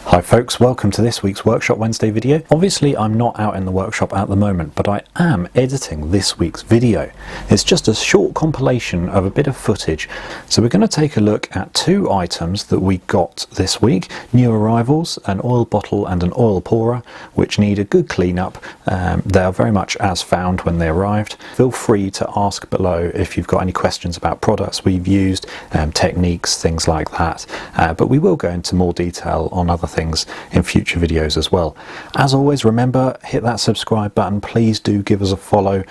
Hi folks, welcome to this week's Workshop Wednesday video. Obviously I'm not out in the workshop at the moment, but I am editing this week's video. It's just a short compilation of a bit of footage. So we're going to take a look at two items that we got this week. New arrivals, an oil bottle and an oil pourer, which need a good cleanup. They are very much as found when they arrived. Feel free to ask below if you've got any questions about products we've used, techniques, things like that. But we will go into more detail on other things in future videos as well. As always, remember, hit that subscribe button. Please do give us a follow.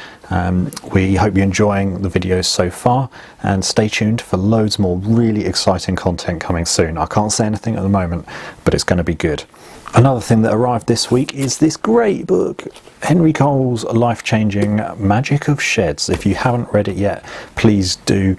We hope you're enjoying the videos so far, and stay tuned for loads more really exciting content coming soon. I can't say anything at the moment, but it's going to be good. Another thing that arrived this week is this great book, Henry Cole's Life-Changing Magic of Sheds. If you haven't read it yet, please do.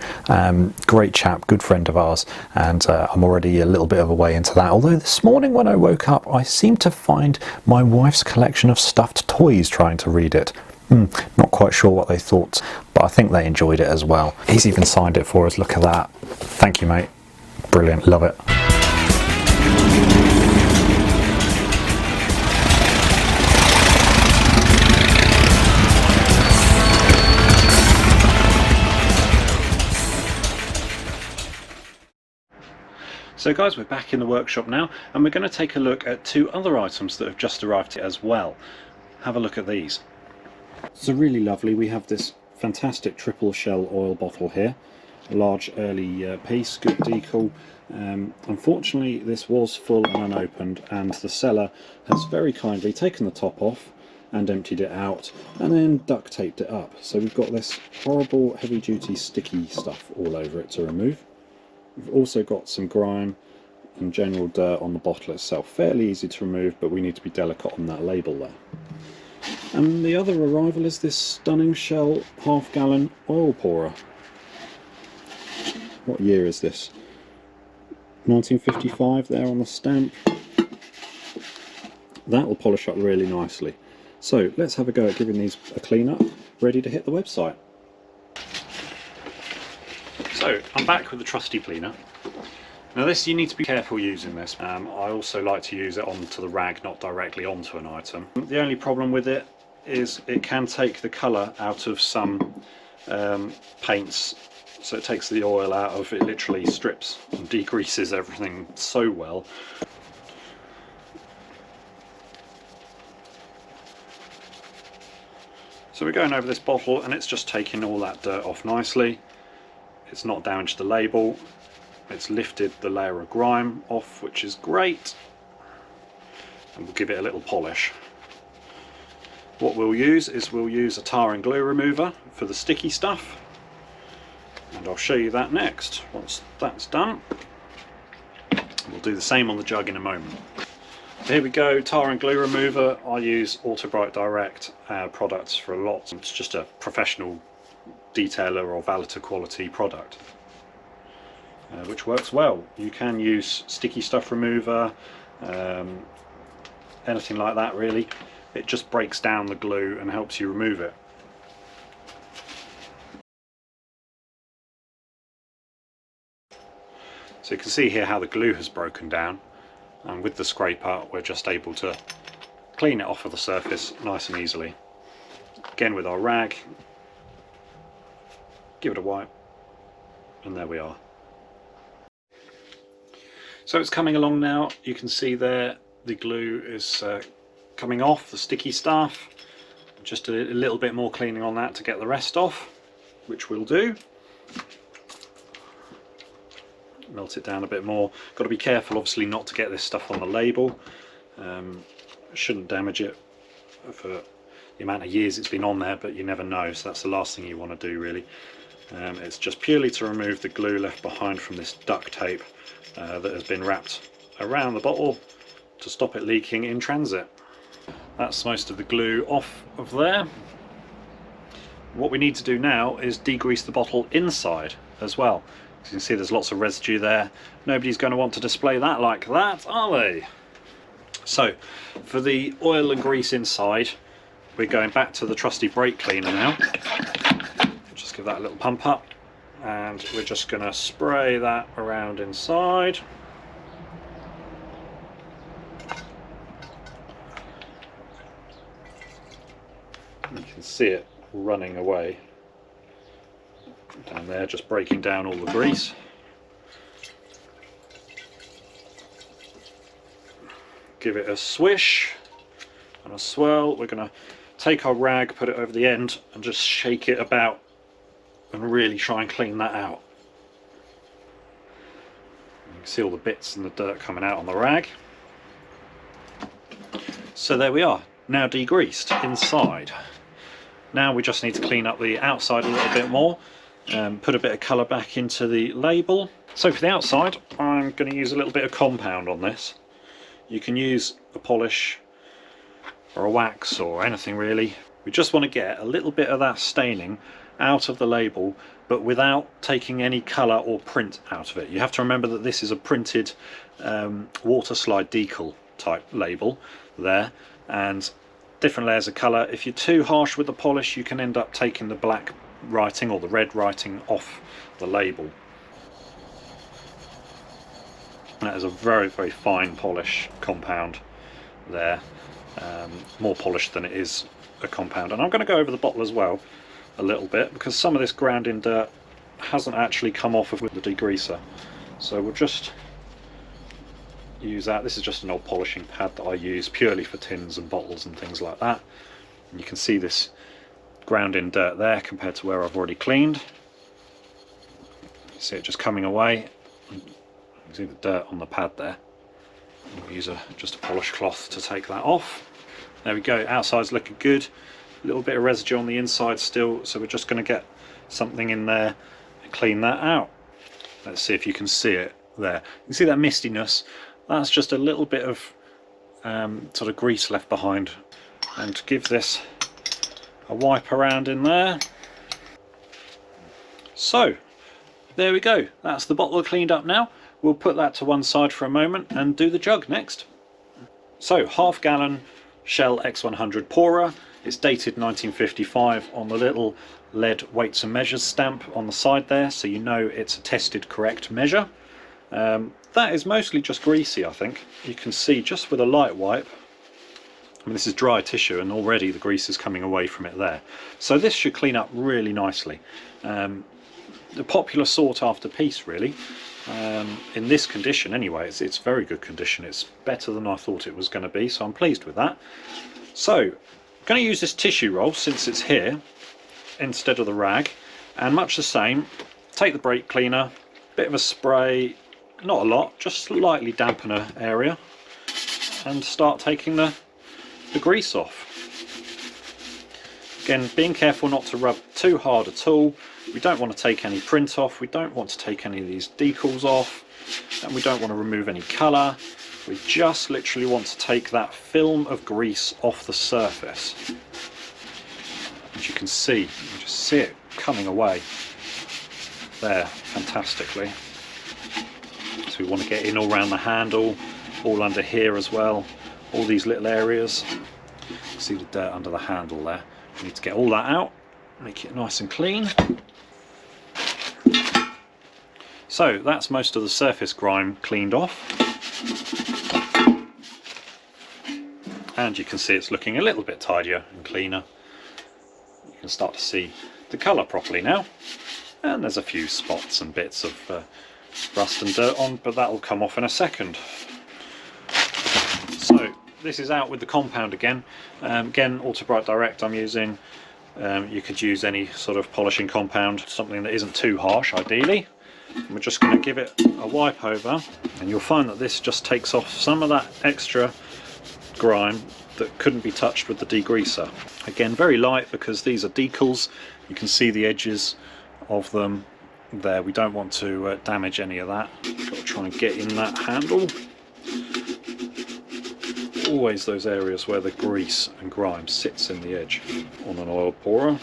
Great chap, good friend of ours, and I'm already a little bit of a way into that. Although this morning when I woke up, I seemed to find my wife's collection of stuffed toys trying to read it. Not quite sure what they thought, but I think they enjoyed it as well. He's even signed it for us. Look at that. Thank you, mate. Brilliant. Love it. So guys, we're back in the workshop now, and we're going to take a look at two other items that have just arrived as well. Have a look at these. So really lovely, we have this fantastic triple shell oil bottle here. A large early piece, good decal. Unfortunately this was full and unopened, and the seller has very kindly taken the top off and emptied it out and then duct taped it up. So we've got this horrible heavy duty sticky stuff all over it to remove. We've also got some grime and general dirt on the bottle itself. Fairly easy to remove, but we need to be delicate on that label there. And the other arrival is this stunning Shell half-gallon oil pourer. What year is this? 1955 there on the stamp. That will polish up really nicely. So let's have a go at giving these a clean up, ready to hit the website. So I'm back with the trusty cleaner. Now this, you need to be careful using this. I also like to use it onto the rag, not directly onto an item. The only problem with it is it can take the colour out of some paints. So it takes the oil out of it, literally strips and degreases everything so well. So we're going over this bottle and it's just taking all that dirt off nicely. It's not damaged the label, it's lifted the layer of grime off, which is great, and we'll give it a little polish. What we'll use is a tar and glue remover for the sticky stuff, and I'll show you that next. Once that's done, we'll do the same on the jug in a moment. Here we go, tar and glue remover. I use Autobright Direct products for a lot. It's just a professional detailer or valeter quality product, which works well. You can use sticky stuff remover, anything like that really. It just breaks down the glue and helps you remove it. So you can see here how the glue has broken down, and with the scraper we're just able to clean it off of the surface nice and easily. Again with our rag, give it a wipe, and there we are. So it's coming along now. You can see there the glue is coming off, the sticky stuff. Just a little bit more cleaning on that to get the rest off, which we'll do. Melt it down a bit more. Got to be careful obviously not to get this stuff on the label. Shouldn't damage it for the amount of years it's been on there, but you never know, so that's the last thing you want to do really. It's just purely to remove the glue left behind from this duct tape that has been wrapped around the bottle to stop it leaking in transit. That's most of the glue off of there. What we need to do now is degrease the bottle inside as well. As you can see, there's lots of residue there. Nobody's going to want to display that like that, are they? So for the oil and grease inside, we're going back to the trusty brake cleaner now. Just give that a little pump up, and we're just going to spray that around inside. You can see it running away down there, just breaking down all the grease. Give it a swish and a swirl. We're going to take our rag, put it over the end and just shake it about and really try and clean that out. You can see all the bits and the dirt coming out on the rag. So there we are, now degreased inside. Now we just need to clean up the outside a little bit more, put a bit of colour back into the label. So for the outside, I'm going to use a little bit of compound on this. You can use a polish or a wax or anything really. We just want to get a little bit of that staining out of the label, but without taking any colour or print out of it. You have to remember that this is a printed water slide decal type label there, and different layers of colour. If you're too harsh with the polish, you can end up taking the black writing or the red writing off the label. That is a very, very fine polish compound there, more polished than it is a compound. And I'm going to go over the bottle as well a little bit, because some of this ground in dirt hasn't actually come off with the degreaser. So we'll just use that. This is just an old polishing pad that I use purely for tins and bottles and things like that. And you can see this ground in dirt there compared to where I've already cleaned. You see it just coming away. You can see the dirt on the pad there. We'll use just a polish cloth to take that off. There we go, outside's looking good. A little bit of residue on the inside still, so we're just going to get something in there and clean that out. Let's see if you can see it there. You can see that mistiness. That's just a little bit of sort of grease left behind. And to give this a wipe around in there. So there we go, that's the bottle cleaned up now. We'll put that to one side for a moment and do the jug next. So, half gallon Shell X100 pourer. It's dated 1955 on the little lead weights and measures stamp on the side there, so you know it's a tested correct measure. That is mostly just greasy, I think. You can see just with a light wipe, I mean this is dry tissue and already the grease is coming away from it there. So this should clean up really nicely. The popular sought after piece really. In this condition anyway, it's very good condition. It's better than I thought it was going to be, so I'm pleased with that. So I'm going to use this tissue roll since it's here instead of the rag, and much the same, take the brake cleaner, bit of a spray, not a lot, just slightly dampen an area, and start taking the grease off. Again, being careful not to rub too hard at all. We don't want to take any print off, we don't want to take any of these decals off, and we don't want to remove any colour. We just literally want to take that film of grease off the surface. As you can see, you can just see it coming away there fantastically. So we want to get in all around the handle, all under here as well, all these little areas. See the dirt under the handle there. We need to get all that out, make it nice and clean. So that's most of the surface grime cleaned off. And you can see it's looking a little bit tidier and cleaner. You can start to see the colour properly now. And there's a few spots and bits of rust and dirt on, but that will come off in a second. So this is out with the compound again. Again, Auto Bright Direct I'm using. You could use any sort of polishing compound, something that isn't too harsh ideally. And we're just going to give it a wipe over, and you'll find that this just takes off some of that extra grime that couldn't be touched with the degreaser. Again, very light because these are decals. You can see the edges of them there. We don't want to damage any of that. Got to try and get in that handle. Always those areas where the grease and grime sits in the edge on an oil pourer.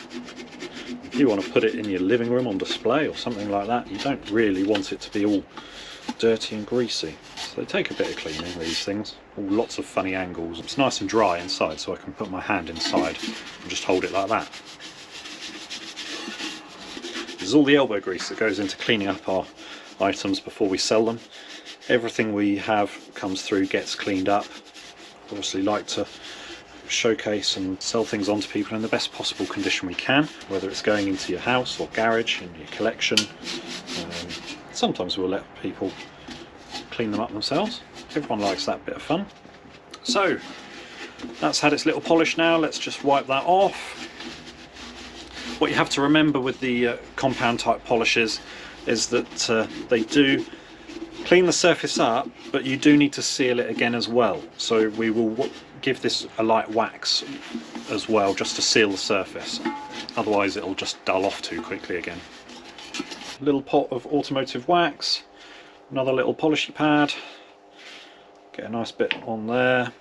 If you want to put it in your living room on display or something like that, you don't really want it to be all dirty and greasy. So they take a bit of cleaning, these things. Lots of funny angles. It's nice and dry inside, so I can put my hand inside and just hold it like that. This is all the elbow grease that goes into cleaning up our items before we sell them. Everything we have comes through, gets cleaned up. Obviously like to showcase and sell things onto people in the best possible condition we can, whether it's going into your house or garage, in your collection. Sometimes we'll let people clean them up themselves. Everyone likes that bit of fun. So that's had its little polish now. Let's just wipe that off. What you have to remember with the compound type polishes is that they do clean the surface up, but you do need to seal it again as well. So we will give this a light wax as well, just to seal the surface. Otherwise it'll just dull off too quickly again. Little pot of automotive wax, another little polishy pad, get a nice bit on there,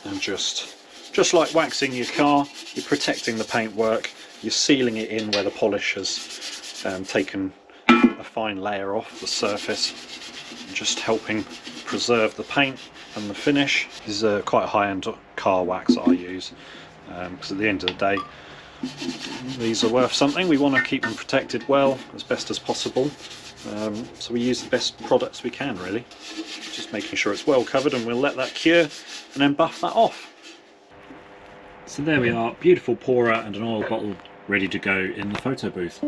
and just like waxing your car, you're protecting the paintwork, you're sealing it in where the polish has taken a fine layer off the surface, just helping preserve the paint and the finish. This is quite a high-end car wax that I use, because at the end of the day these are worth something. We want to keep them protected well as best as possible, so we use the best products we can, really. Just making sure it's well covered, and we'll let that cure and then buff that off. So there we are, beautiful pourer and an oil bottle ready to go in the photo booth.